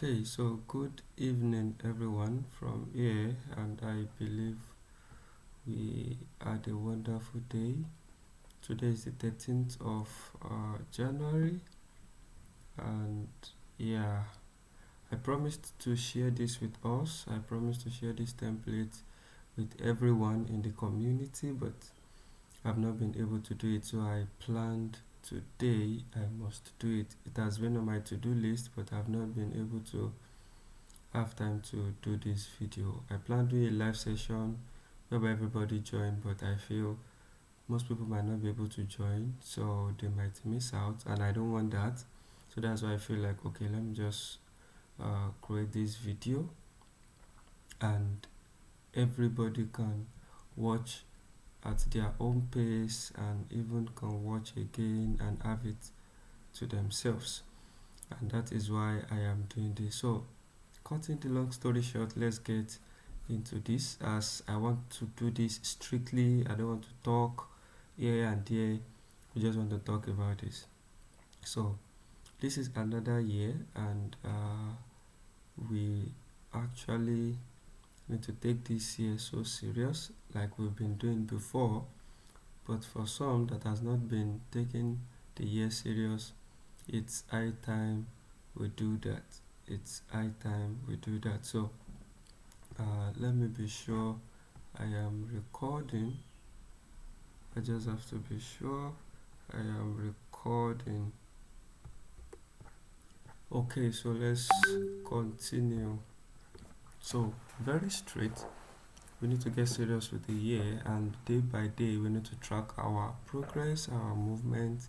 Okay, so good evening, everyone, from here, and I believe we had a wonderful day. Today is the 13th of January, and yeah, I promised to share this with us. I promised to share this template with everyone in the community, but I've not been able to do it, so I planned today I must do it. It has been on my to-do list, but I've not been able to have time to do this video. I plan to do a live session whereby everybody join, but I feel most people might not be able to join, so they might miss out, and I don't want that. So that's why I feel like, okay, let me just create this video, and everybody can watch at their own pace and even can watch again and have it to themselves. And that is why I am doing this. So cutting the long story short, let's get into this, as I want to do this strictly. I don't want to talk here and there. We just want to talk about this. So this is another year, and we actually need to take this year so serious, like we've been doing before. But for some that has not been taking the year serious, it's high time we do that. It's high time we do that. So let me be sure I am recording. I just have to be sure I am recording. Okay, so let's continue. So very straight, we need to get serious with the year, and day by day we need to track our progress, our movement,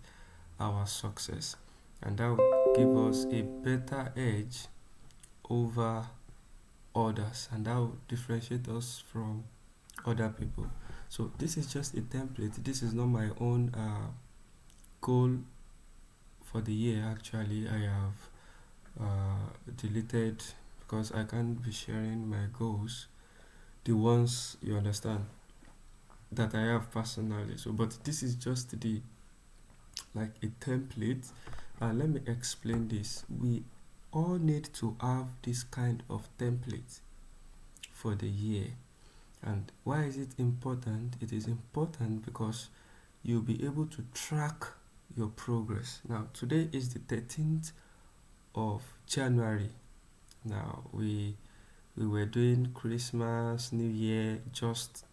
our success, and that will give us a better edge over others, and that will differentiate us from other people. So this is just a template. This is not my own goal for the year. Actually, I have deleted, because I can't be sharing my goals, the ones you understand that I have personally. So but this is just the like a template. Let me explain this. We all need to have this kind of template for the year. And why is it important? It is important because you'll be able to track your progress. Now today is the 13th of January. Now we were doing Christmas, New Year just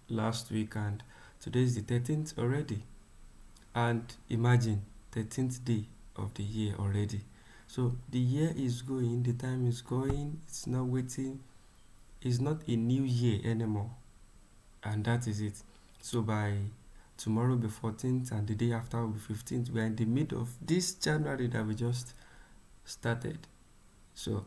last week, and today is the 13th already. And imagine, 13th day of the year already. So the year is going, the time is going, it's not waiting. It's not a new year anymore, and that is it. So by tomorrow will be 14th, and the day after will be 15th. We are in the middle of this January that we just started. So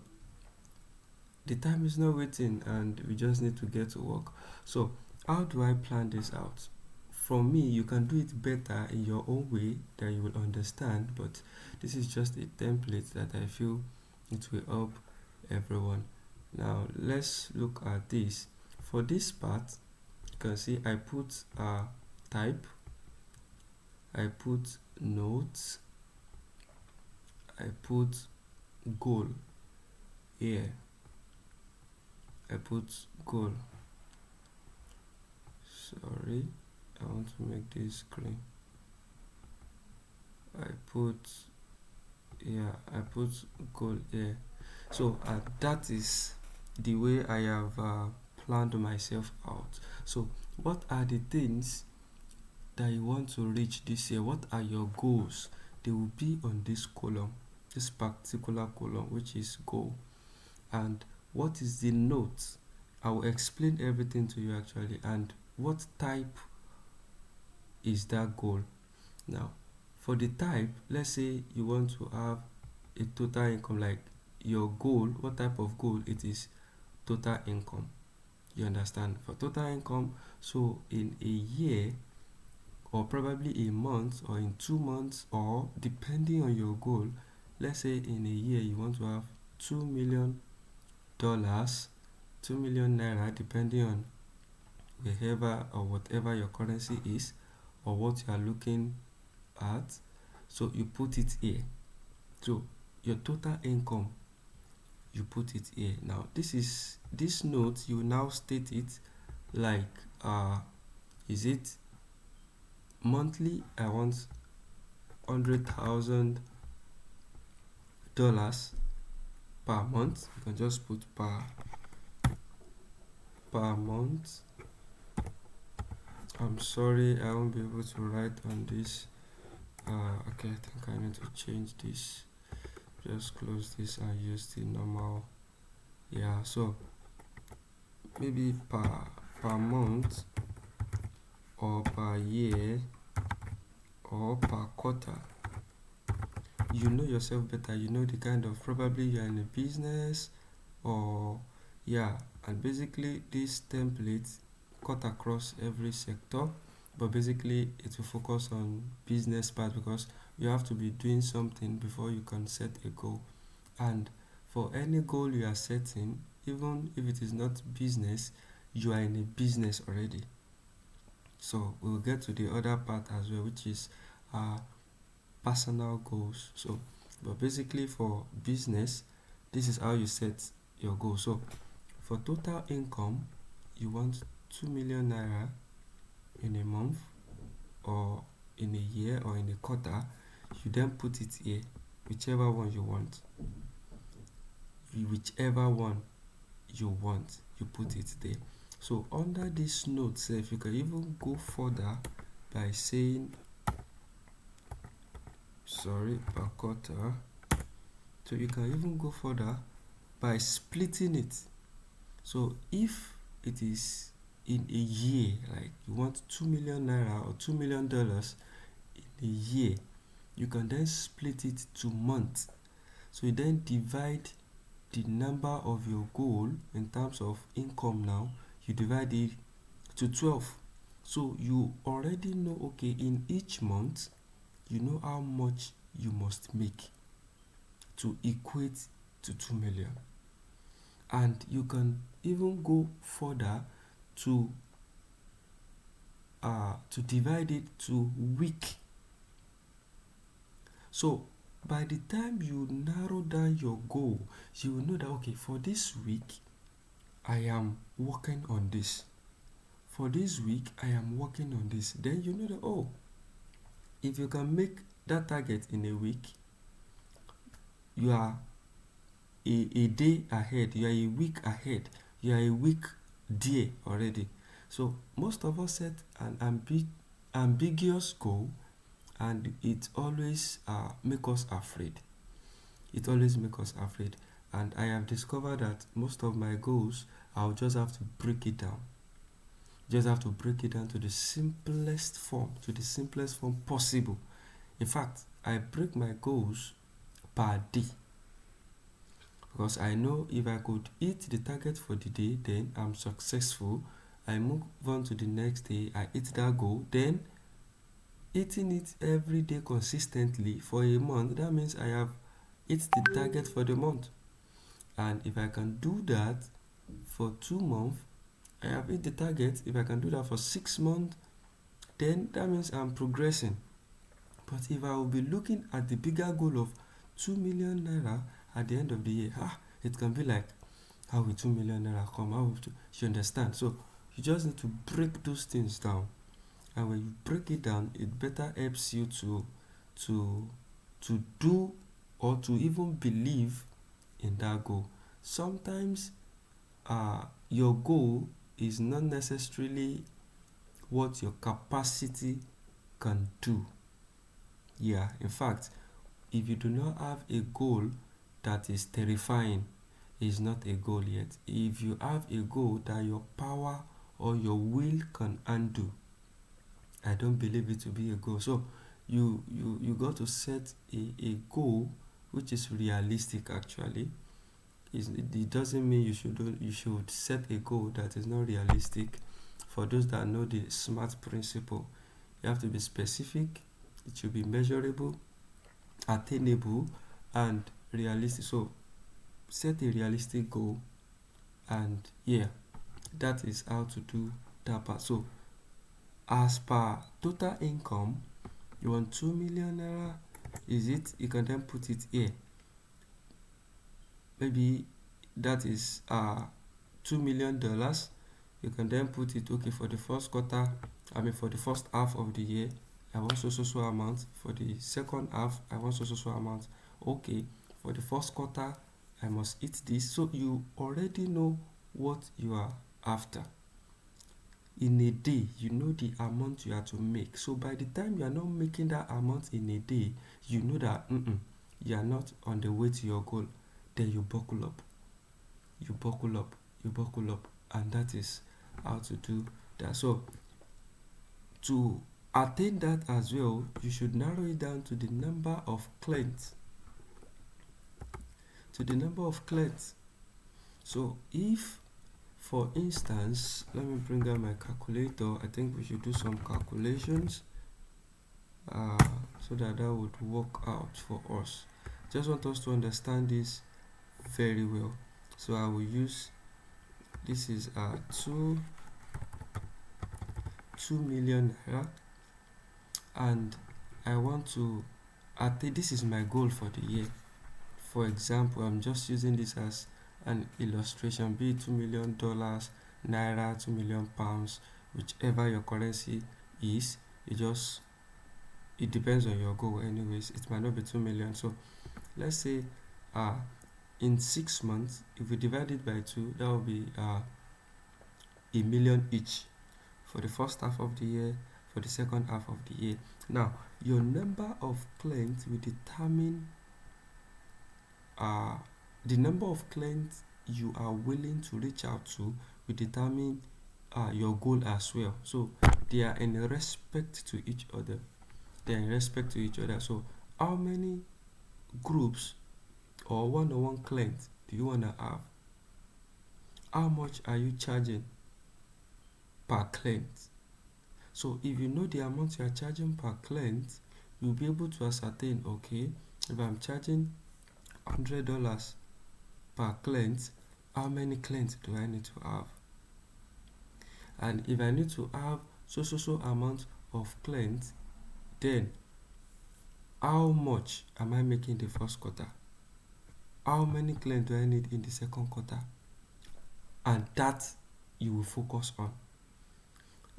the time is not waiting, and we just need to get to work. So how do I plan this out? For me, you can do it better in your own way that you will understand, but this is just a template that I feel it will help everyone. Now let's look at this. For this part, you can see I put type, I put notes, I put goal here, I put goal. Sorry, I want to make this green. I put goal here. So that is the way I have planned myself out. So what are the things that you want to reach this year? What are your goals? They will be on this column, this particular column, which is goal. And what is the note? I will explain everything to you actually, and what type is that goal. Now for the type, let's say you want to have a total income, like your goal, what type of goal it is? Total income. You understand? For total income, so in a year, or probably a month, or in 2 months, or depending on your goal, let's say in a year you want to have $2 million, 2 million naira, depending on wherever or whatever your currency is, or what you are looking at. So you put it here. So your total income you put it here. Now this note, you now state it like is it monthly? I want $100,000 per month. You can just put per month. I'm sorry, I won't be able to write on this. Okay, I think I need to change this. Just close this and use the normal. Yeah, so maybe per month, or per year, or per quarter. You know yourself better. You know the kind of, probably you're in a business, or yeah. And basically this template cut across every sector, but basically it will focus on business part, because you have to be doing something before you can set a goal. And for any goal you are setting, even if it is not business, you are in a business already. So we'll get to the other part as well, which is personal goals. So but basically for business, this is how you set your goal. So for total income, you want 2 million naira in a month, or in a year, or in a quarter. You then put it here, whichever one you want. Whichever one you want, you put it there. So under this note if you can even go further by saying per quarter. So you can even go further by splitting it. So if it is in a year, like you want 2 million naira or $2 million in a year, you can then split it to months. So you then divide the number of your goal in terms of income. Now you divide it to 12. So you already know, okay, in each month you know how much you must make to equate to 2 million. And you can even go further to divide it to week. So by the time you narrow down your goal, you will know that, okay, for this week I am working on this. For this week I am working on this. Then you know that, oh, if you can make that target in a week, you are a day ahead, you are a week ahead, you are a week there already. So most of us set an ambiguous goal, and it always make us afraid. It always make us afraid. And I have discovered that most of my goals, I'll just have to break it down. Just have to break it down to the simplest form possible. In fact, I break my goals per day, because I know if I could hit the target for the day, then I'm successful. I move on to the next day, I hit that goal, then hitting it every day consistently for a month, that means I have hit the target for the month. And if I can do that for 2 months, I have hit the target. If I can do that for 6 months, then that means I'm progressing. But if I will be looking at the bigger goal of 2 million naira at the end of the year, it can be like, how will 2 million naira come? You understand? So you just need to break those things down. And when you break it down, it better helps you to do, or to even believe in that goal. Sometimes your goal is not necessarily what your capacity can do. Yeah, in fact, if you do not have a goal that is terrifying, it's not a goal yet. If you have a goal that your power or your will can undo, I don't believe it to be a goal. So you got to set a goal which is realistic. Actually, it doesn't mean you should set a goal that is not realistic. For those that know the SMART principle, you have to be specific, it should be measurable, attainable, and realistic. So set a realistic goal, and yeah, that is how to do that part. So as per total income, you want 2 million naira, is it? You can then put it here. Maybe that is $2 million, you can then put it, okay, for the first quarter, for the first half of the year, I want so amount. For the second half, I want so amount. Okay, for the first quarter, I must hit this. So you already know what you are after. In a day, you know the amount you are to make. So by the time you are not making that amount in a day, you know that you are not on the way to your goal. Then you buckle up. You buckle up. You buckle up. And that is how to do that. So to attain that as well, you should narrow it down to the number of clients. So if, for instance, let me bring out my calculator. I think we should do some calculations so that would work out for us. Just want us to understand this very well. So I will use, this is 2 million naira, and I want to attain, this is my goal for the year. For example, I'm just using this as an illustration, be it $2 million, naira, 2 million pounds, whichever your currency is. It depends on your goal anyways. It might not be 2 million. So let's say in 6 months, if we divide it by 2, that will be a million each for the first half of the year, for the second half of the year. Now, your number of clients will determine the number of clients you are willing to reach out to will determine your goal as well. So they are in respect to each other. So how many groups or one-on-one clients do you want to have? How much are you charging per client? So if you know the amount you are charging per client, you'll be able to ascertain, okay, if I'm charging $100 per client, how many clients do I need to have? And if I need to have so amount of clients, then how much am I making the first quarter? How many clients do I need in the second quarter? And that you will focus on.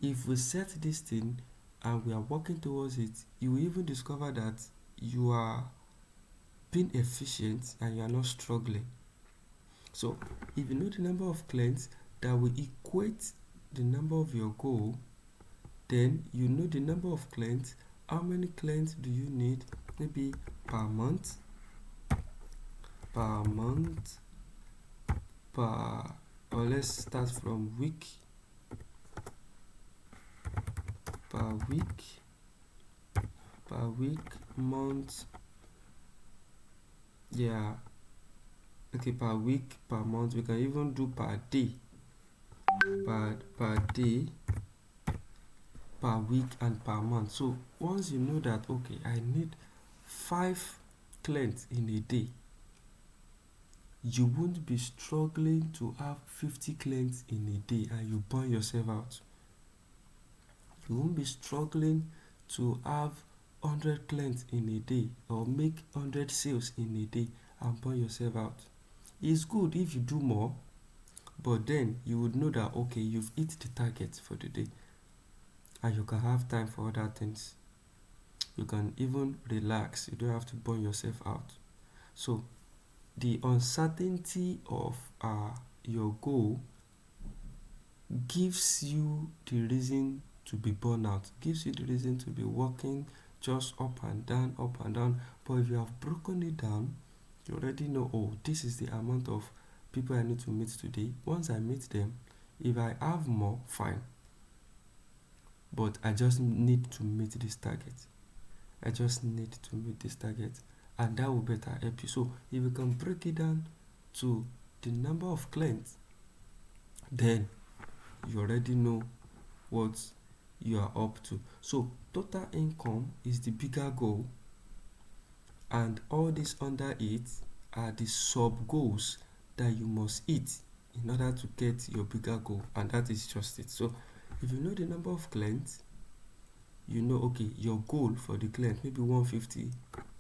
If we set this thing and we are working towards it, you will even discover that you are being efficient and you are not struggling. So if you know the number of clients that will equate the number of your goal, then you know the number of clients. How many clients do you need? Maybe per month, or let's start from week, per week, month, yeah, okay, per week, per month. We can even do per day, per day, per week, and per month. So once you know that, okay, I need 5 clients in a day, you won't be struggling to have 50 clients in a day and you burn yourself out. You won't be struggling to have 100 clients in a day or make 100 sales in a day and burn yourself out. It's good if you do more, but then you would know that, okay, you've hit the target for the day and you can have time for other things. You can even relax. You don't have to burn yourself out. So the uncertainty of your goal gives you the reason to be burnt out, gives you the reason to be working just up and down. But if you have broken it down, you already know, oh, this is the amount of people I need to meet today. Once I meet them, if I have more, fine, but I just need to meet this target. And that will better help you. So if you can break it down to the number of clients, then you already know what you are up to. So total income is the bigger goal, and all this under it are the sub goals that you must hit in order to get your bigger goal, and that is just it. So if you know the number of clients, you know, okay, your goal for the client maybe 150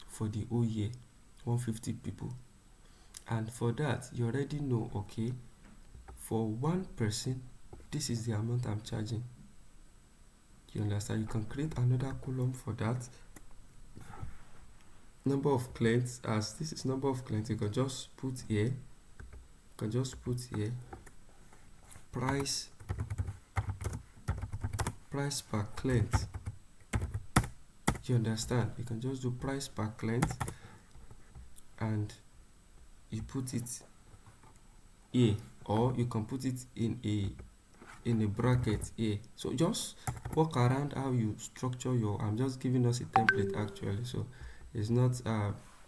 for the whole year, 150 people, And for that, you already know, okay, for one person, this is the amount I'm charging. You understand? You can create another column for that. Number of clients, as this is number of clients, you can just put here, price per client. You understand? You can just do price per client and you put it here, or you can put it in a bracket here. So just walk around how you structure your, I'm just giving us a template actually, so it's not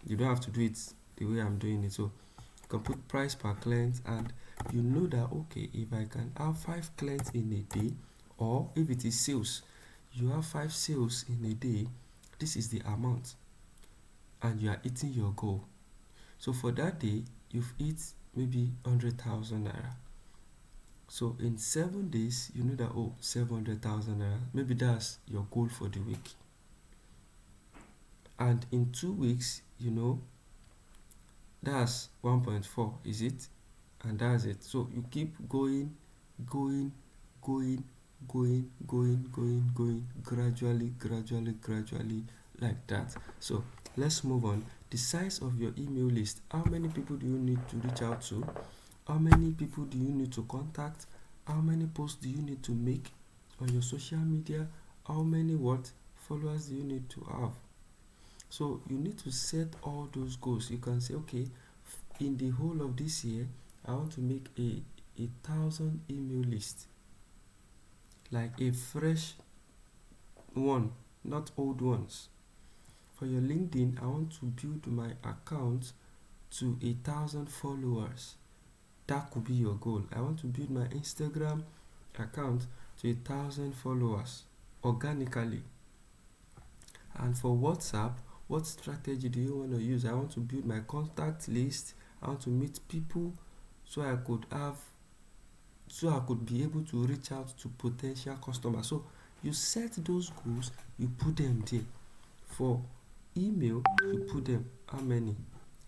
you don't have to do it the way I'm doing it. So you can put price per client, and you know that, okay, if I can have 5 clients in a day, or if it is sales, you have 5 sales in a day, this is the amount, and you are hitting your goal. So for that day, you've hit maybe 100,000 naira. So in 7 days, you know that, oh, 700,000 naira, maybe that's your goal for the week. And in 2 weeks, you know, that's 1.4, is it? And that's it. So you keep going, gradually, like that. So let's move on. The size of your email list. How many people do you need to reach out to? How many people do you need to contact? How many posts do you need to make on your social media? How many followers do you need to have? So you need to set all those goals. You can say, okay, in the whole of this year, I want to make a 1,000 email list, like a fresh one, not old ones. For your LinkedIn, I want to build my account to 1,000 followers. That could be your goal. I want to build my Instagram account to 1,000 followers organically. And for WhatsApp, what strategy do you want to use? I want to build my contact list. I want to meet people so I could be able to reach out to potential customers. So you set those goals, you put them there. For email, you put them, how many?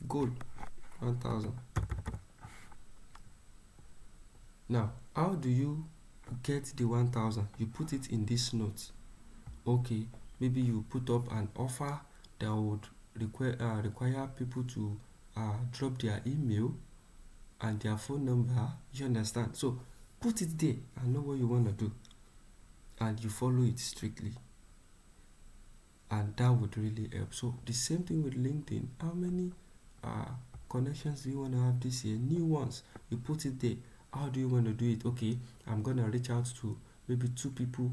Goal 1,000. Now, how do you get the 1,000? You put it in this note. Okay, maybe you put up an offer that would require people to drop their email and their phone number. You understand? So put it there and know what you want to do, and you follow it strictly, and that would really help. So the same thing with LinkedIn. How many connections do you want to have this year? New ones. You put it there. How do you want to do it? Okay, I'm gonna reach out to maybe 2 people.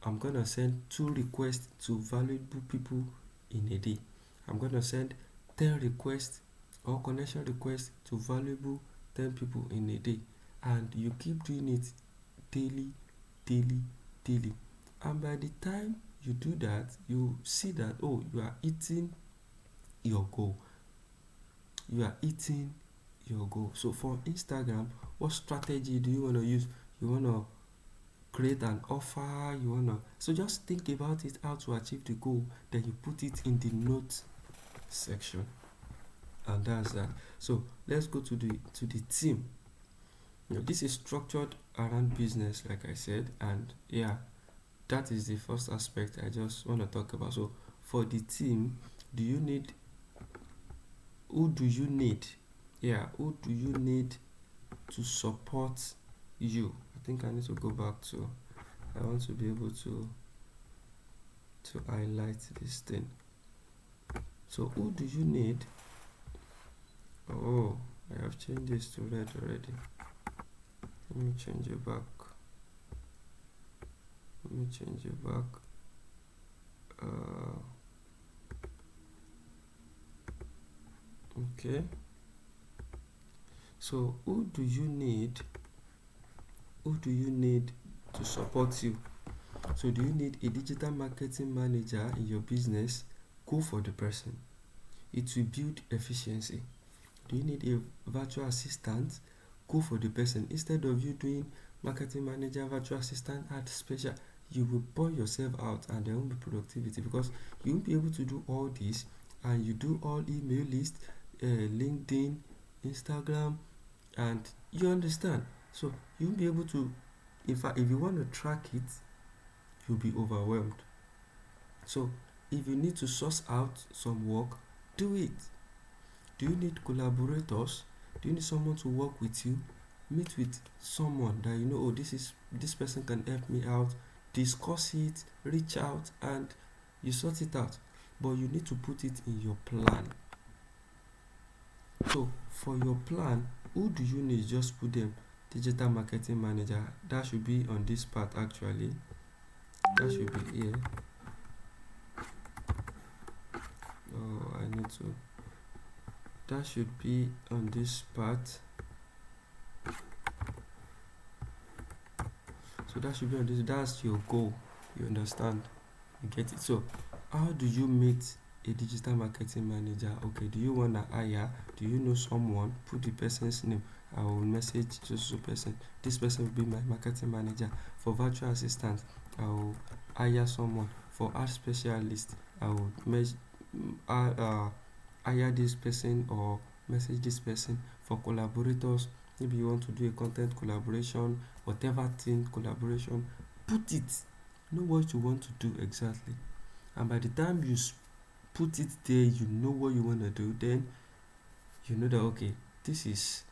I'm gonna send 2 requests to valuable people in a day. I'm gonna send 10 requests or connection requests to valuable 10 people in a day. And you keep doing it daily. And by the time you do that, you see that, oh, you are hitting your goal. So for Instagram, what strategy do you want to use? You want to create an offer, so just think about it, how to achieve the goal, then you put it in the notes section, and that's that. So let's go to the team. This is structured around business, like I said, and yeah, that is the first aspect I just want to talk about. So for the team, who do you need to support you? I think I need to go back to, I want to be able to highlight this thing. So who do you need? Oh, I have changed this to red already. Let me change it back. Okay. So who do you need to support you? So do you need a digital marketing manager in your business? Go for the person. It will build efficiency. Do you need a virtual assistant? Go for the person. Instead of you doing marketing manager, virtual assistant, add special, you will burn yourself out and there won't be productivity, because you won't be able to do all this and you do all email list, LinkedIn, Instagram, and you understand. So you'll be able to, in fact, if you want to track it, you'll be overwhelmed. So if you need to source out some work, do it. Do you need collaborators? Do you need someone to work with you? Meet with someone that you know, oh, this person can help me out. Discuss it, reach out, and you sort it out. But you need to put it in your plan. So for your plan, who do you need? Just put them digital marketing manager. That should be on this part actually. That should be here. Oh, I need to. That should be on this part. So that should be on this. That's your goal. You understand? You get it? So how do you meet a digital marketing manager? Okay, do you want to hire? Do you know someone? Put the person's name. I will message so person. This person will be my marketing manager. For virtual assistant, I will hire someone. For art specialist, I will hire this person or message this person. For collaborators, maybe you want to do a content collaboration, whatever thing collaboration, put it. Know what you want to do exactly, and by the time you put it there, you know what you want to do. Then you know that okay, this is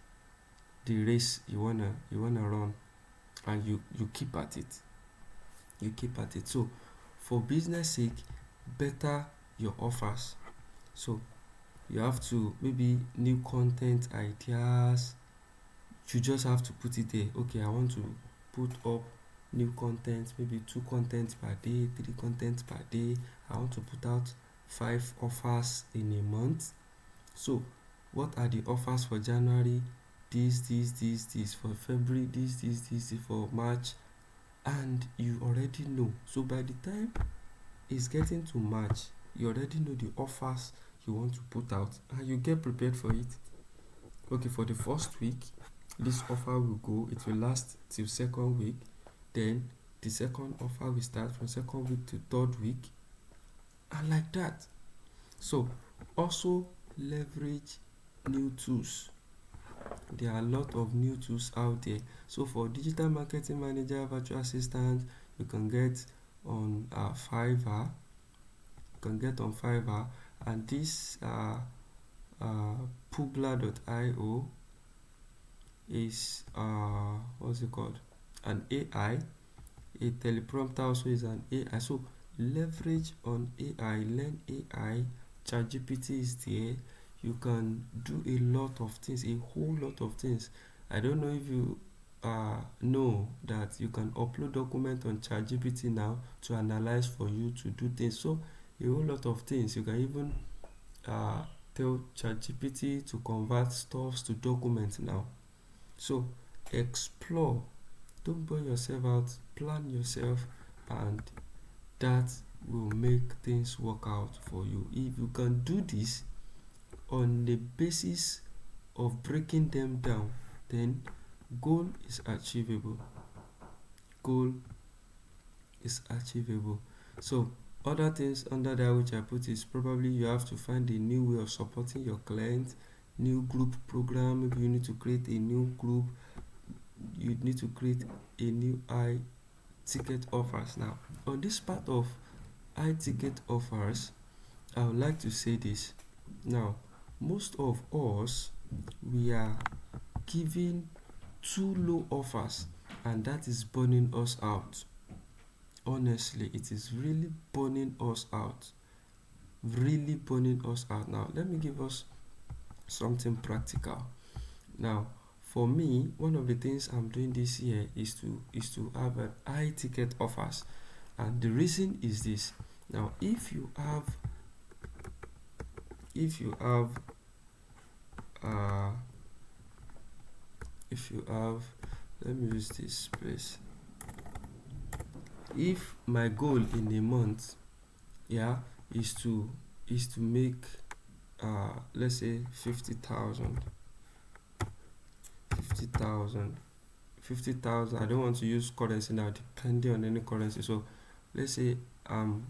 the race you wanna run, and you keep at it. You keep at it. So for business sake, better your offers. So you have to, maybe new content ideas, you just have to put it there. Okay, I want to put up new content, maybe 2 content per day, 3 content per day. I want to put out 5 offers in a month. So what are the offers for January? This for February, this for March, and you already know. So by the time it's getting to March, you already know the offers you want to put out, and you get prepared for it. Okay, for the first week, this offer will go, it will last till second week. Then the second offer will start from second week to third week, and like that. So also leverage new tools. There are a lot of new tools out there. So for digital marketing manager, virtual assistant, you can get on Fiverr. You can get on Fiverr, and this Publa.io is what's it called? An AI. A teleprompter also is an AI. So leverage on AI, learn AI. ChatGPT is there. You can do a lot of things, a whole lot of things. I don't know if you know that you can upload document on ChatGPT now to analyze for you, to do things. So a whole lot of things. You can even tell ChatGPT to convert stuffs to documents now. So explore. Don't burn yourself out. Plan yourself, and that will make things work out for you. If you can do this on the basis of breaking them down, then goal is achievable. Goal is achievable. So other things under that which I put is probably you have to find a new way of supporting your clients, new group program. Maybe you need to create a new group. You need to create a new high ticket offers. Now on this part of high ticket offers, I would like to say this. Now most of us, we are giving too low offers, and that is burning us out. Honestly, it is really burning us out. Really burning us out. Now let me give us something practical. Now for me, one of the things I'm doing this year is to have a high ticket offers, and the reason is this. Now if you have uh let me use this place. If my goal in a month, is to make let's say 50,000. I don't want to use currency now, depending on any currency. So let's say I'm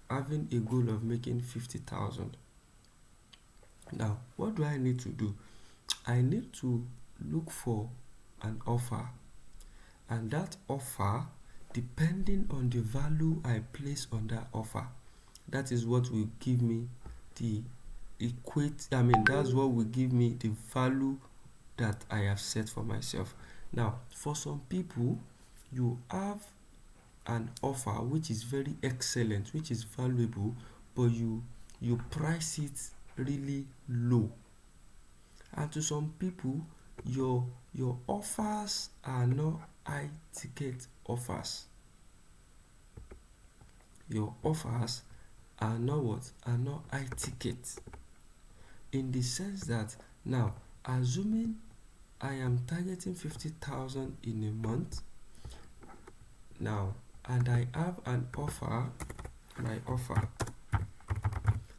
having a goal of making 50,000. Now what do I need to do? I need to look for an offer, and that offer, depending on the value I place on that offer, that is what will give me the that's what will give me the value that I have set for myself. Now, for some people, you have an offer which is very excellent, which is valuable, but you price it really low. And to some people, your offers are not high ticket offers. Your offers are not what? Are not high ticket. In the sense that, now, assuming I am targeting 50,000 in a month now, and I have an offer,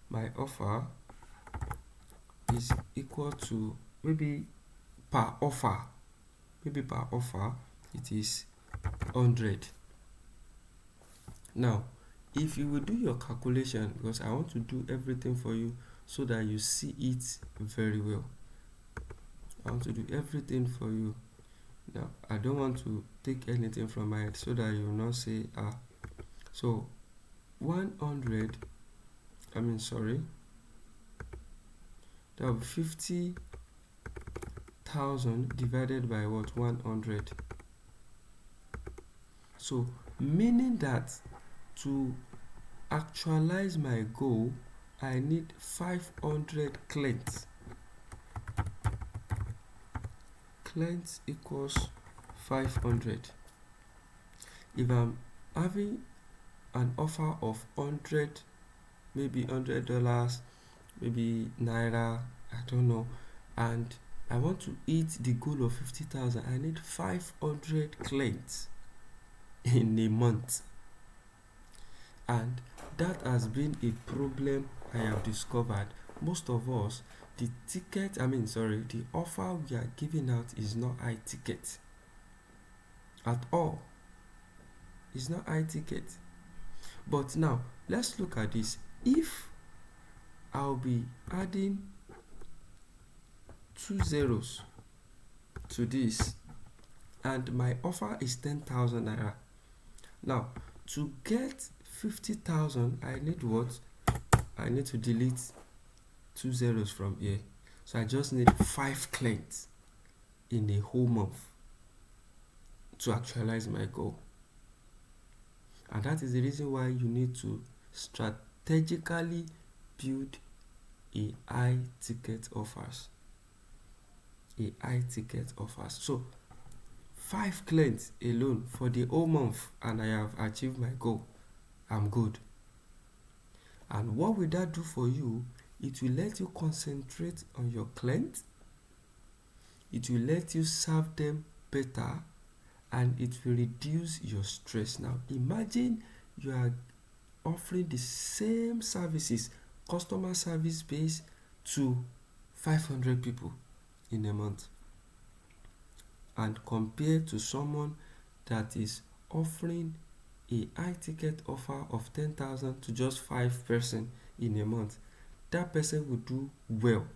my offer is equal to, maybe per offer it is 100. Now, if you will do your calculation, because I want to do everything for you so that you see it very well. I want to do everything for you. Now, I don't want to take anything from my head so that you will not say, so 100, that will be 50,000 divided by what? 100. So, meaning that to actualize my goal, I need 500 clients. Clients equals 500. If I'm having an offer of 100, maybe $100, maybe naira, I don't know, and I want to hit the goal of 50,000, I need 500 clients in a month. And that has been a problem I have discovered. Most of us, the offer we are giving out is not high ticket at all. It's not high ticket. But now, let's look at this. If I'll be adding 2 zeros to this, and my offer is 10,000 naira. Now, to get 50,000, I need what? I need to delete 2 zeros from here. So I just need 5 clients in a whole month to actualize my goal. And that is the reason why you need to strategically build a high ticket offers. So 5 clients alone for the whole month, and I have achieved my goal. I'm good. And what will that do for you? It will let you concentrate on your clients. It will let you serve them better, and it will reduce your stress. Now, imagine you are offering the same services, customer service base, to 500 people in a month, and compare to someone that is offering a high ticket offer of 10,000 to just 5 person in a month. That person will do well.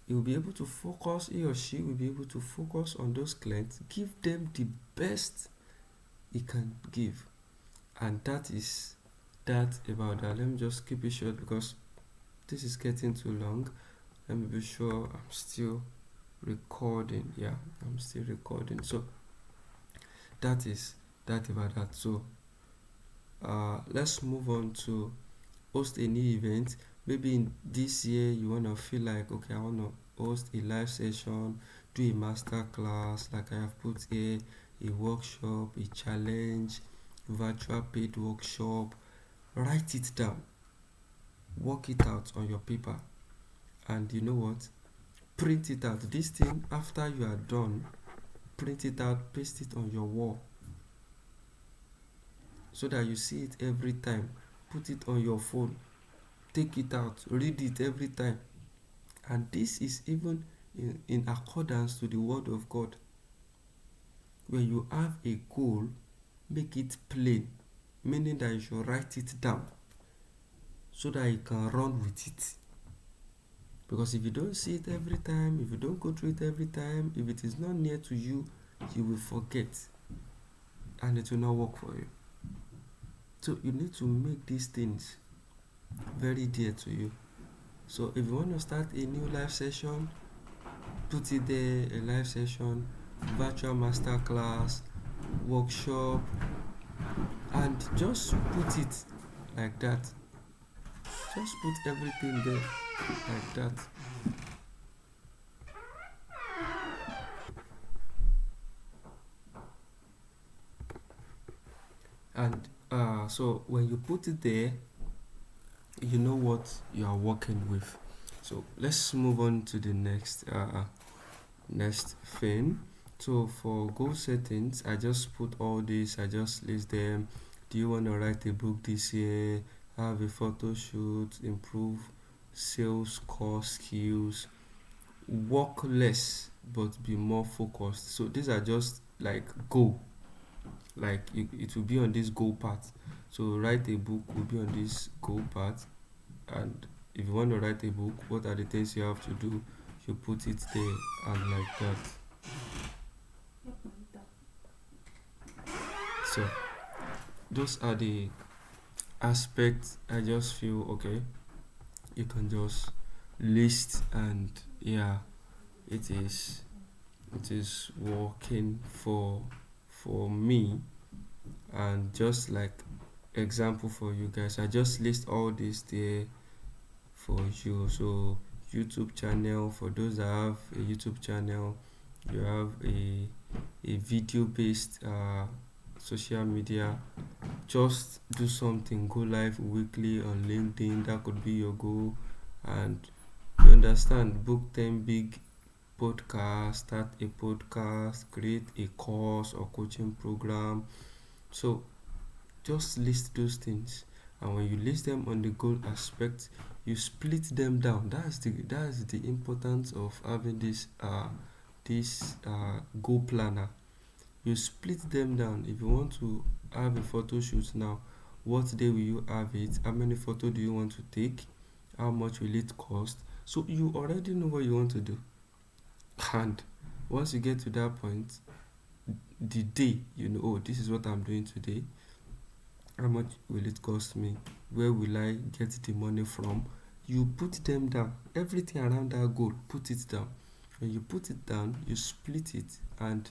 He will be able to focus, he or she will be able to focus on those clients, give them the best he can give. And that is that about that. Let me just keep it short because this is getting too long. Let me be sure I'm still recording. Yeah, I'm still recording. So that is that about that. So let's move on to host a new event. Maybe in this year you want to feel like, okay, I want to host a live session, do a master class, like I have put here, a workshop, a challenge, virtual paid workshop. Write it down, work it out on your paper, and you know what, print it out. This thing, after you are done, print it out, paste it on your wall so that you see it every time. Put it on your phone, take it out, read it every time. And this is even in accordance to the word of God. When you have a goal, make it plain. meaning that you should write it down so that you can run with it. Because if you don't see it every time, if you don't go through it every time, if it is not near to you, you will forget and it will not work for you. So you need to make these things very dear to you. So if you want to start a new live session, put it there, a live session, virtual master class, workshop, and just put it like that. Just put everything there like that. And so when you put it there, you know what you are working with. So let's move on to the next thing. So for goal settings, I just put all this, I just list them. Do you want to write a book this year, have a photo shoot, improve sales core skills, work less but be more focused? So these are just like goal, like it will be on this goal part. So write a book will be on this goal part. And if you want to write a book, what are the things you have to do? You put it there and like that. So those are the aspects I just feel okay. You can just list, and yeah, it is working for me. And just like example for you guys, I just list all this there for you. So YouTube channel, for those that have a YouTube channel, you have a video based social media, just do something, go live weekly on LinkedIn. That could be your goal. And you understand, book 10 big podcasts, start a podcast, create a course or coaching program. So just list those things, and when you list them on the goal aspect, you split them down. That's the importance of having this goal planner. You split them down. If you want to have a photo shoot now, what day will you have it? How many photos do you want to take? How much will it cost? So you already know what you want to do. And once you get to that point, the day you know, oh, this is what I'm doing today. How much will it cost me? Where will I get the money from? You put them down. Everything around that goal, put it down. When you put it down, you split it, and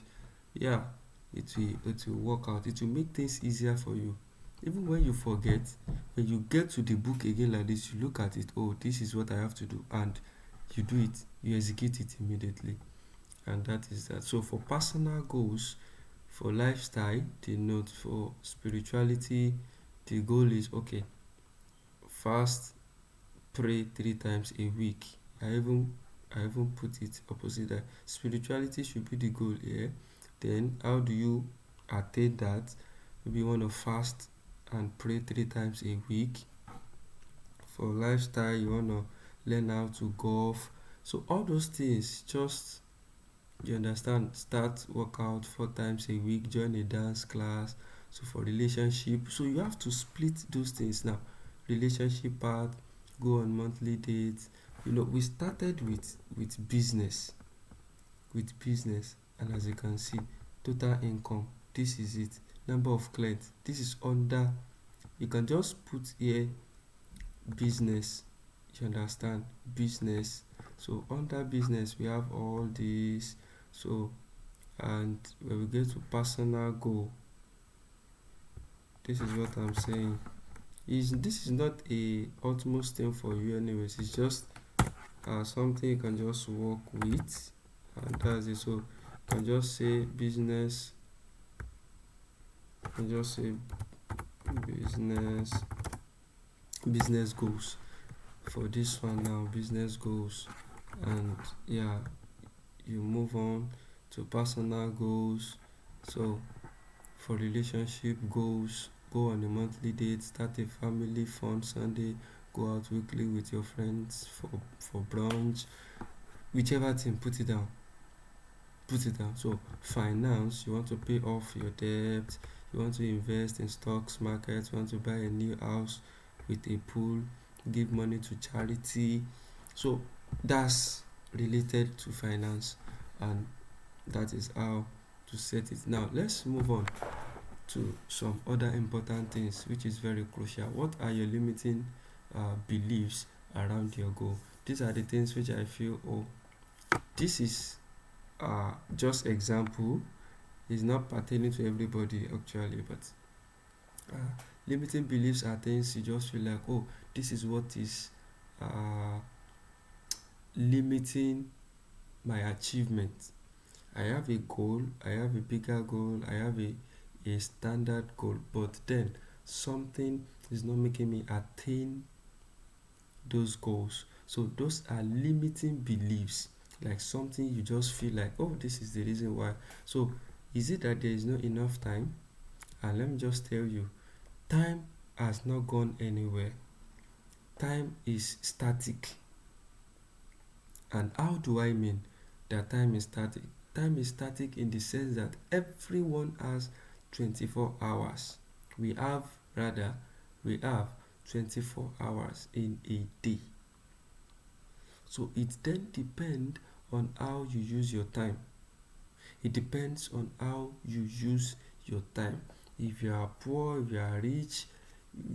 yeah, it will work out. It will make things easier for you. Even when you forget, when you get to the book again like this, you look at it, oh, this is what I have to do, and you do it, you execute it immediately. And that is that. So for personal goals, for lifestyle, the note, for spirituality, the goal is okay, fast, pray 3 times a week. I even put it opposite that. Spirituality should be the goal here. Then how do you attain that? Maybe you want to fast and pray 3 times a week. For lifestyle, you want to learn how to golf. So all those things, just, you understand, start workout 4 times a week, join a dance class. So for relationship, so you have to split those things now. Relationship part, go on monthly dates. We started with business, and as you can see, total income, this is it. Number of clients, this is under. You can just put here business. You understand, business. So under business we have all these. So, and when we get to personal goal, this is what I'm saying. This is not a utmost thing for you anyways. It's just something you can just work with, and that's it. So you can just say business. You can just say business goals. For this one now, business goals. And yeah, you move on to personal goals. So for relationship goals, go on a monthly date, start a family fun Sunday, go out weekly with your friends for brunch. Whichever thing, put it down. So finance, you want to pay off your debt, you want to invest in stocks market, you want to buy a new house with a pool, give money to charity. So that's related to finance, and that is how to set it. Now let's move on to some other important things which is very crucial. What are your limiting beliefs around your goal? These are the things which I feel, oh, this is just example, is not pertaining to everybody actually, but limiting beliefs are things you just feel like, oh, this is what is limiting my achievement. I have a goal, I have a bigger goal, I have a standard goal, but then something is not making me attain those goals. So those are limiting beliefs, like something you just feel like, oh, this is the reason why. So is it that there is not enough time? And let me just tell you, time has not gone anywhere. Time is static. And how do I mean that time is static? Time is static in the sense that everyone has 24 hours. We have 24 hours in a day. So it then depends on how you use your time. It depends on how you use your time. If you are poor, if you are rich,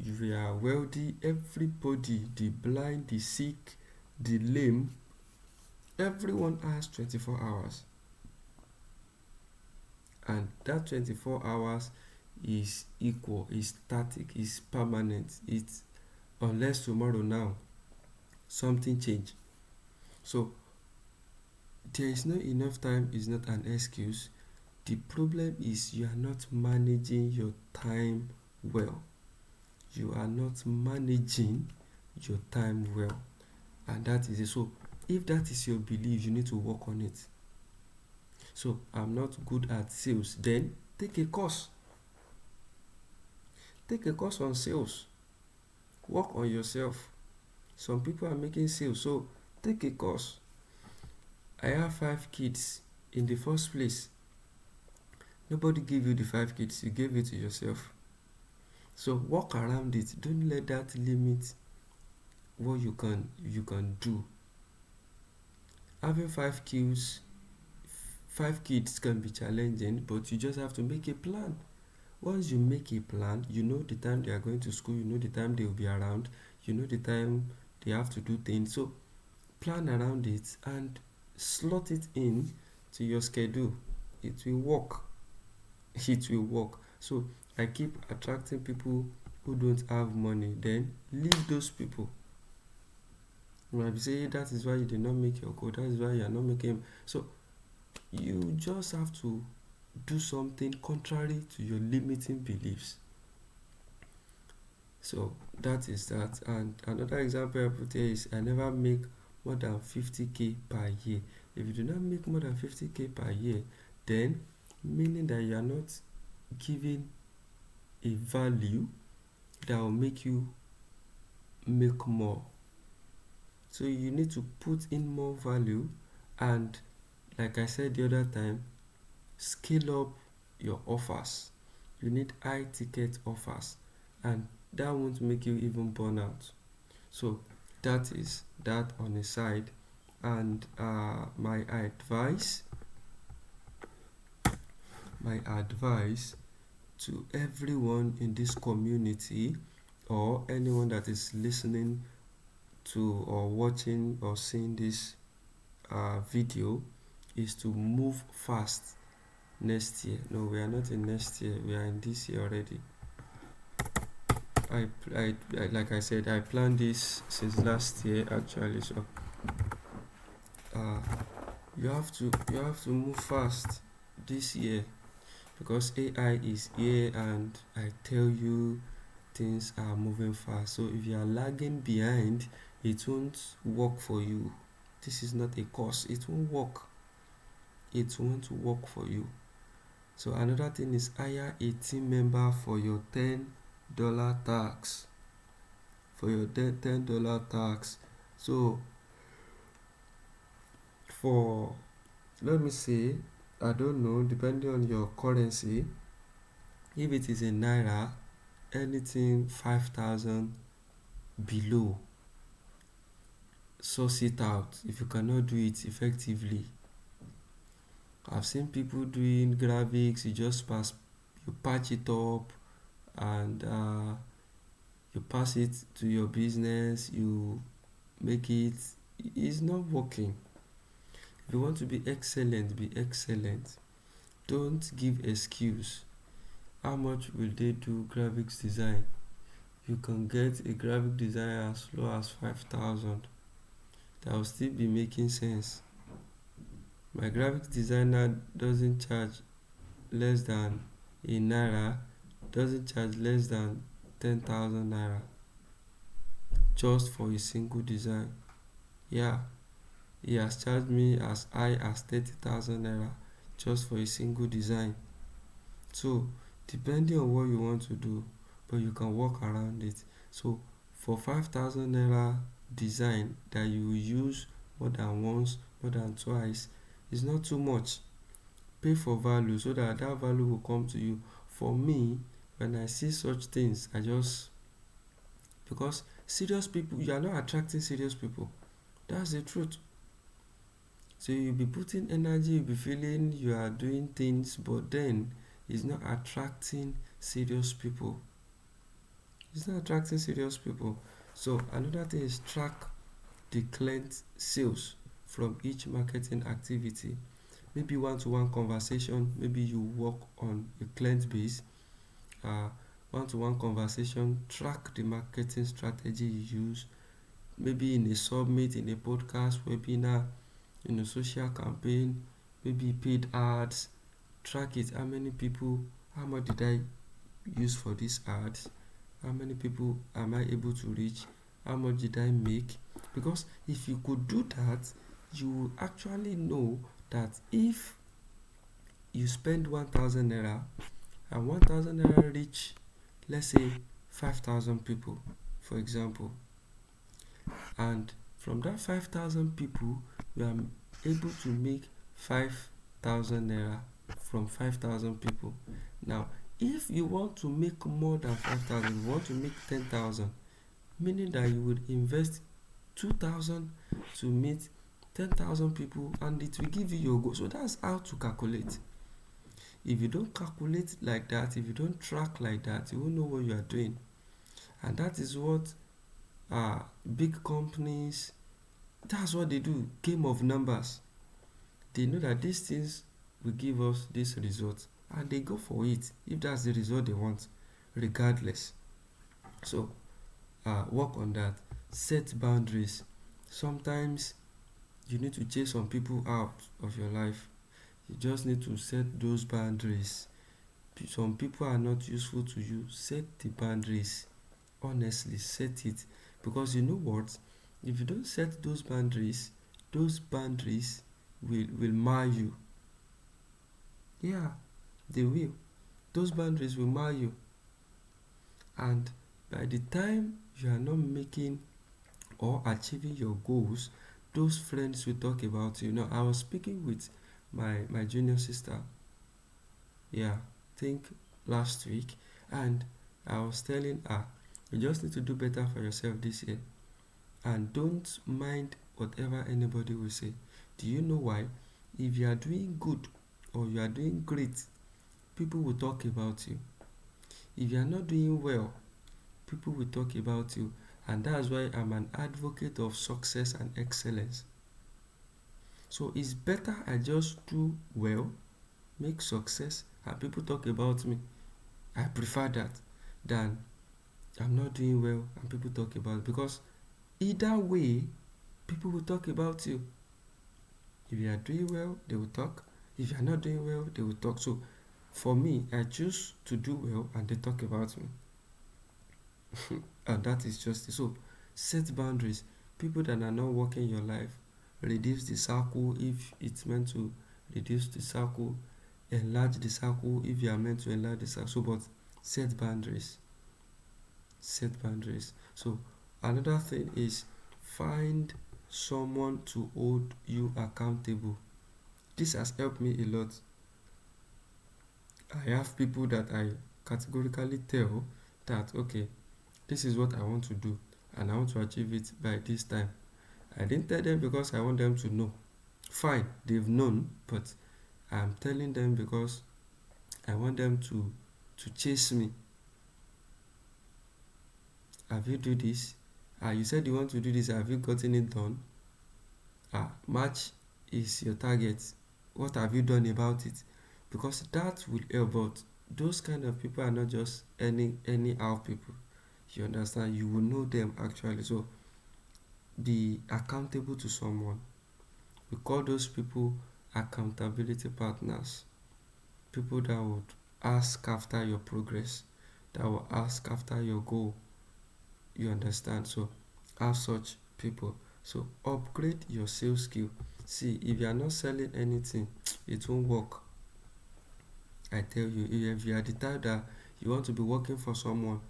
if you are wealthy, everybody, the blind, the sick, the lame, everyone has 24 hours. And that 24 hours is equal, is static, is permanent. It's unless tomorrow now something change. So there is not enough time is not an excuse. The problem is you are not managing your time well. You are not managing your time well. And that is it. So if that is your belief, you need to work on it. So I'm not good at sales, then take a course. Take a course on sales. Work on yourself. Some people are making sales, so take a course. I have 5 kids. In the first place, nobody gave you the 5 kids, you gave it to yourself. So work around it. Don't let that limit what you can do. Having 5 kids can be challenging, but you just have to make a plan. Once you make a plan, you know the time they are going to school, you know the time they will be around, you know the time they have to do things. So plan around it and slot it in to your schedule. It will work. It will work. So I keep attracting people who don't have money, then leave those people. You might be saying that is why you did not make your goal, that is why you are not making. So you just have to do something contrary to your limiting beliefs. So that is that. And another example I put here is I never make more than 50k per year. If you do not make more than 50k per year, then meaning that you are not giving a value that will make you make more. So you need to put in more value, and like I said the other time, scale up your offers. You need high ticket offers, and that won't make you even burn out. So that is that on the side. And my advice to everyone in this community, or anyone that is listening to or watching or seeing this video, is to move fast next year. No, we are not in next year, we are in this year already. I like I said, I planned this since last year actually. So you have to move fast this year, because AI is here, and I tell you, things are moving fast. So if you are lagging behind, it won't work for you. This is not a course, it won't work. It won't work for you. So another thing is hire a team member for your $10 tax. For your $10 tax. So for, let me say, I don't know, depending on your currency, If it is in naira, anything 5,000 below, source it out if you cannot do it effectively. I've seen people doing graphics, you patch it up, and you pass it to your business, you make it. It's not working. If you want to be excellent, be excellent. Don't give excuse. How much will they do graphics design? You can get a graphic design as low as 5,000. That will still be making sense. My graphic designer doesn't charge less than in naira, doesn't charge less than 10,000 naira just for a single design. Yeah, he has charged me as high as 30,000 naira just for a single design. So, depending on what you want to do, but you can work around it. So, for 5,000 naira design that you will use more than once, more than twice, is not too much. Pay for value so that value will come to you. For me, when I see such things, because serious people, you are not attracting serious people. That's the truth. So you'll be putting energy, you'll be feeling you are doing things, but then it's not attracting serious people. It's not attracting serious people. So another thing is track the client sales from each marketing activity. Maybe one-to-one conversation, maybe you work on a client base. One-to-one conversation, track the marketing strategy you use. Maybe in a summit, in a podcast, webinar, in a social campaign, maybe paid ads. Track it. How many people, how much did I use for these ads? How many people am I able to reach? How much did I make? Because if you could do that, you will actually know that if you spend 1,000 naira and 1,000 naira reach, let's say 5,000 people, for example, and from that 5,000 people, you are able to make 5,000 naira from 5,000 people. Now, if you want to make more than 5,000, you want to make 10,000, meaning that you would invest 2,000 to meet 10,000 people, and it will give you your goal. So that's how to calculate. If you don't calculate like that, if you don't track like that, you won't know what you are doing. And that is what big companies, that's what they do. Game of numbers. They know that these things will give us this result, and they go for it if that's the result they want, regardless. So work on that. Set boundaries. Sometimes you need to chase some people out of your life. You just need to set those boundaries. Some people are not useful to you. Set the boundaries. Honestly, set it. Because you know what? If you don't set those boundaries will mar you. Yeah, they will. Those boundaries will mar you. And by the time you are not making or achieving your goals, those friends will talk about you. I was speaking with my junior sister, I think last week, and I was telling her, you just need to do better for yourself this year, and don't mind whatever anybody will say. Do you know why? If you are doing good or you are doing great, people will talk about you. If you are not doing well, people will talk about you. And that's why I'm an advocate of success and excellence. So it's better I just do well, make success, and people talk about me. I prefer that than I'm not doing well and people talk about it. Because either way, people will talk about you. If you are doing well, they will talk. If you are not doing well, they will talk. So for me, I choose to do well and they talk about me. And that is just it. So set boundaries. People that are not working your life, reduce the circle if it's meant to reduce the circle, enlarge the circle if you are meant to enlarge the circle. So, but set boundaries. Set boundaries. So another thing is find someone to hold you accountable. This has helped me a lot. I have people that I categorically tell that, okay, this is what I want to do and I want to achieve it by this time. I didn't tell them because I want them to know. Fine, they've known, but I'm telling them because I want them to chase me. Have you do this? You said you want to do this. Have you gotten it done? March is your target. What have you done about it? Because that will help. But those kind of people are not just anyhow people. You understand? You will know them actually. So be accountable to someone. We call those people accountability partners. People that would ask after your progress, that will ask after your goal. You understand? So have such people. So upgrade your sales skill. See, if you are not selling anything, it won't work. I tell you, if you are the type that you want to be working for someone,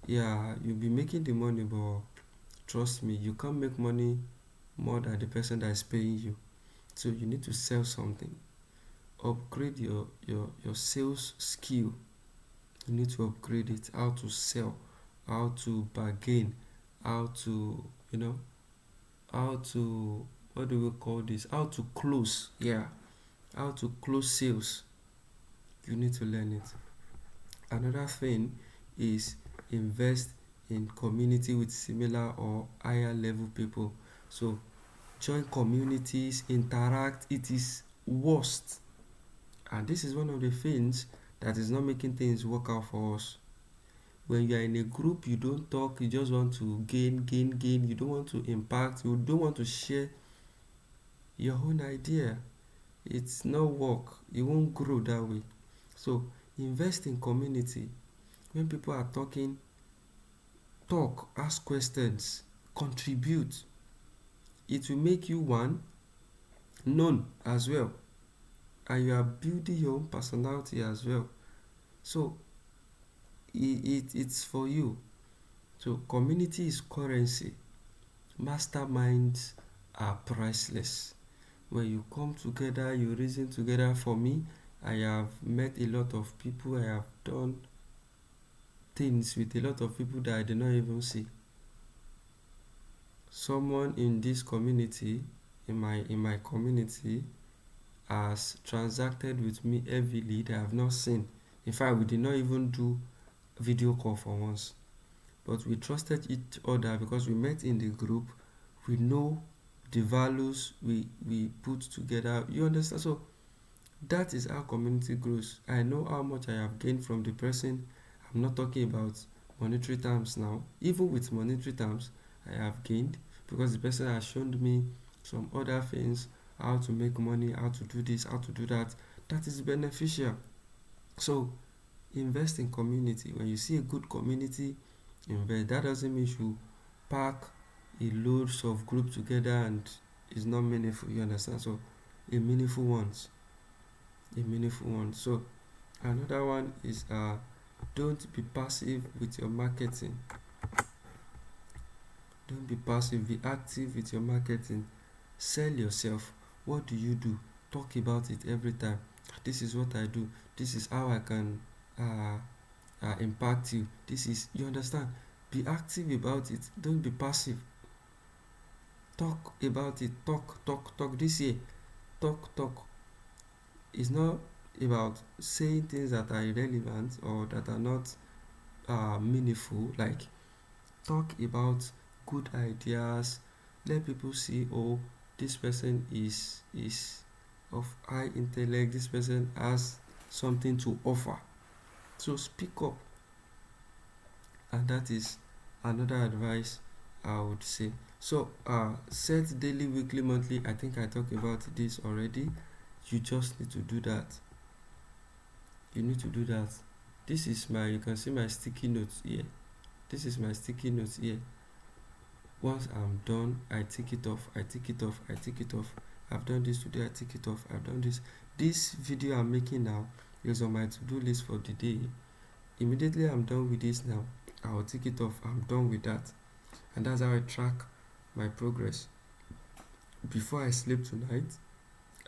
yeah, you'll be making the money, but trust me, you can't make money more than the person that is paying you. So you need to sell something. Upgrade your sales skill. You need to upgrade it. How to sell, how to bargain, how to, how to, what do we call this? How to close. Yeah, how to close sales. You need to learn it. Another thing is invest in community with similar or higher level people. So join communities, interact. It is worst, and this is one of the things that is not making things work out for us. When you are in a group, you don't talk, you just want to gain. You don't want to impact, you don't want to share your own idea. It's not work. You won't grow that way. So invest in community. When people are talking, talk, ask questions, contribute. It will make you one known as well, and you are building your own personality as well. So it's for you. So community is currency. Masterminds are priceless. When you come together, you reason together. For me, I have met a lot of people. I have done things with a lot of people that I did not even see. Someone in this community, in my community, has transacted with me heavily that I have not seen. In fact, we did not even do video call for once. But we trusted each other because we met in the group. We know the values we put together. You understand? So that is how community grows. I know how much I have gained from the person. I'm not talking about monetary terms now. Even with monetary terms, I have gained because the person has shown me some other things, how to make money, how to do this, how to do that. That is beneficial. So invest in community. When you see a good community, invest. That doesn't mean you pack a loads of group together and it's not meaningful. You understand? So a meaningful ones. A meaningful one. So another one is don't be passive with your marketing. Don't be passive, be active with your marketing. Sell yourself. What do you do? Talk about it every time. This is what I do. This is how I can impact you. This is, you understand? Be active about it. Don't be passive. Talk about it. Talk this year. Talk. It's not about saying things that are irrelevant or that are not meaningful. Like, talk about good ideas. Let people see, oh, this person is of high intellect. This person has something to offer. So speak up. And that is another advice I would say. So set daily, weekly, monthly. I think I talked about this already. You just need to do that. You need to do that. This is you can see my sticky notes here. This is my sticky notes here. Once I'm done, I tick it off. I've done this today, I tick it off. I've done this. This video I'm making now is on my to-do list for the day. Immediately I'm done with this now, I'll tick it off. I'm done with that. And that's how I track my progress. Before I sleep tonight,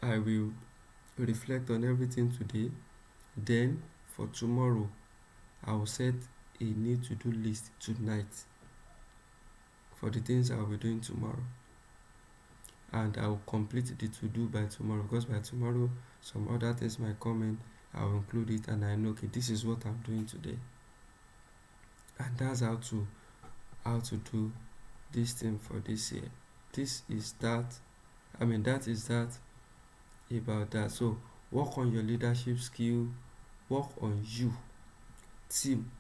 I will reflect on everything today. Then for tomorrow, I will set a need to do list tonight for the things I will be doing tomorrow, and I will complete the to do by tomorrow, because by tomorrow some other things might come in. I will include it, and I know, okay, this is what I'm doing today. And that's how to do this thing for this year. This is that, that is that about that. So work on your leadership skill, work on you, team,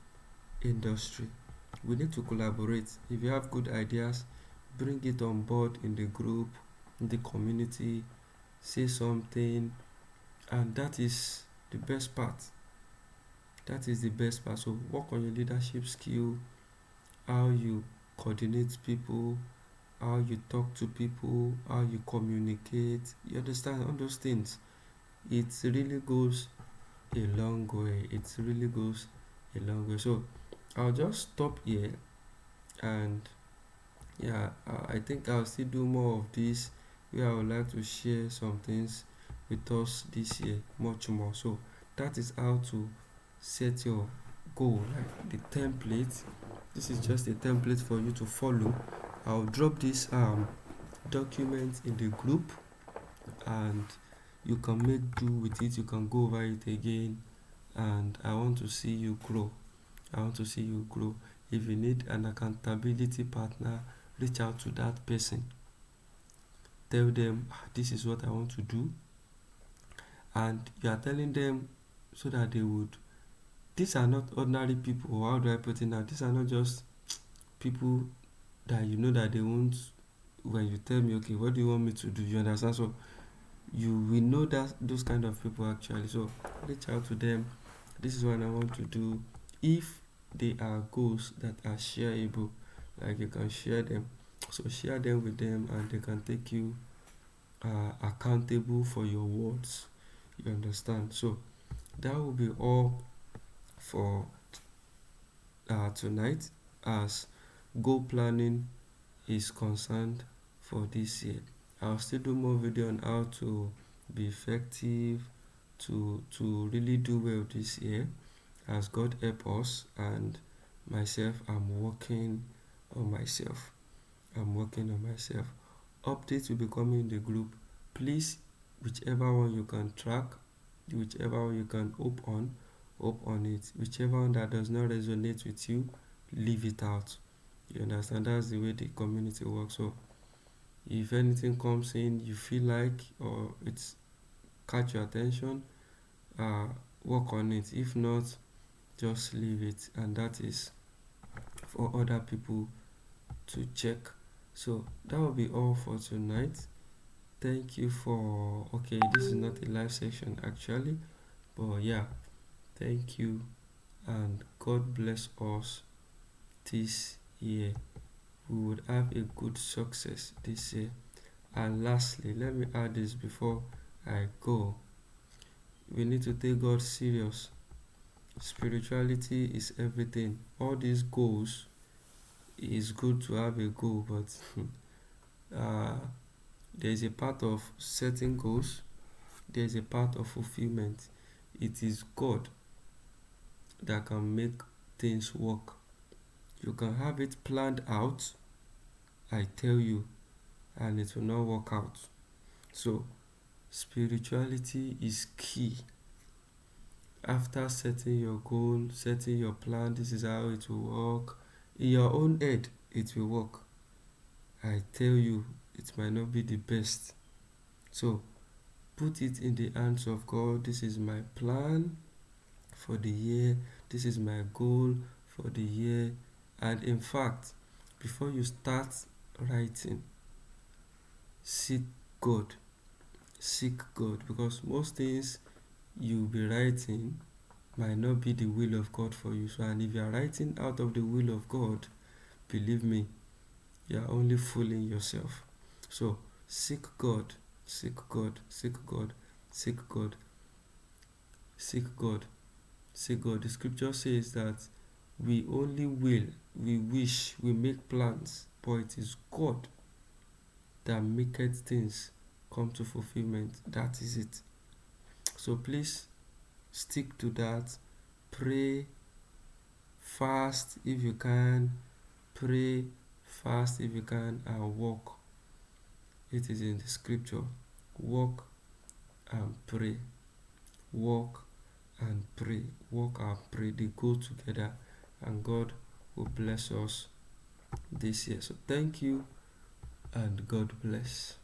industry. We need to collaborate. If you have good ideas, bring it on board in the group, in the community, say something, and that is the best part. That is the best part. So work on your leadership skill, how you coordinate people, how you talk to people, how you communicate. You understand all those things. It really goes a long way. It really goes a long way. So I'll just stop here, and yeah, I think I'll still do more of this, where I would like to share some things with us this year, much more. So that is how to set your goal, like the template. This is just a template for you to follow. I'll drop this document in the group, and you can make do with it. You can go over it again, and I want to see you grow. I want to see you grow. If you need an accountability partner, reach out to that person. Tell them, this is what I want to do, and you are telling them so that they would. These are not ordinary people. How do I put it now? These are not just people that you know that they won't. When you tell me, okay, what do you want me to do? You understand? So you will know that those kind of people actually. So reach out to them. This is what I want to do. If they are goals that are shareable, like you can share them. So share them with them, and they can take you accountable for your words. You understand? So that will be all for tonight, as goal planning is concerned for this year. I'll still do more video on how to be effective, to really do well this year, as God help us. And myself, I'm working on myself. Updates will be coming in the group. Please, whichever one you can track, whichever one you can hope on it. Whichever one that does not resonate with you, leave it out. You understand? That's the way the community works. So if anything comes in, you feel like, or it's catch your attention, work on it. If not, just leave it, and that is for other people to check. So that will be all for tonight. Thank you for, okay, this is not a live session actually, but yeah, thank you, and God bless us this year. We would have a good success this year. And lastly, let me add this before I go. We need to take God serious. Spirituality is everything. All these goals, is good to have a goal, but there is a part of setting goals, there is a part of fulfillment. It is God that can make things work. You can have it planned out, I tell you, and it will not work out. So spirituality is key. After setting your goal, setting your plan, this is how it will work. In your own head, it will work. I tell you, it might not be the best. So put it in the hands of God. This is my plan for the year. This is my goal for the year. And in fact, before you start writing, seek God. Seek God, because most things you'll be writing might not be the will of God for you. So, and if you are writing out of the will of God, believe me, you are only fooling yourself. So seek God, seek God, seek God, seek God, seek God, seek God. The scripture says that we only will, we wish, we make plans, but it is God that maketh things come to fulfillment. That is it. So please stick to that. Pray, fast if you can, pray, fast if you can, and walk. It is in the scripture. Walk and pray. Walk and pray. Walk and pray. They go together, and God will bless us this year. So thank you, and God bless.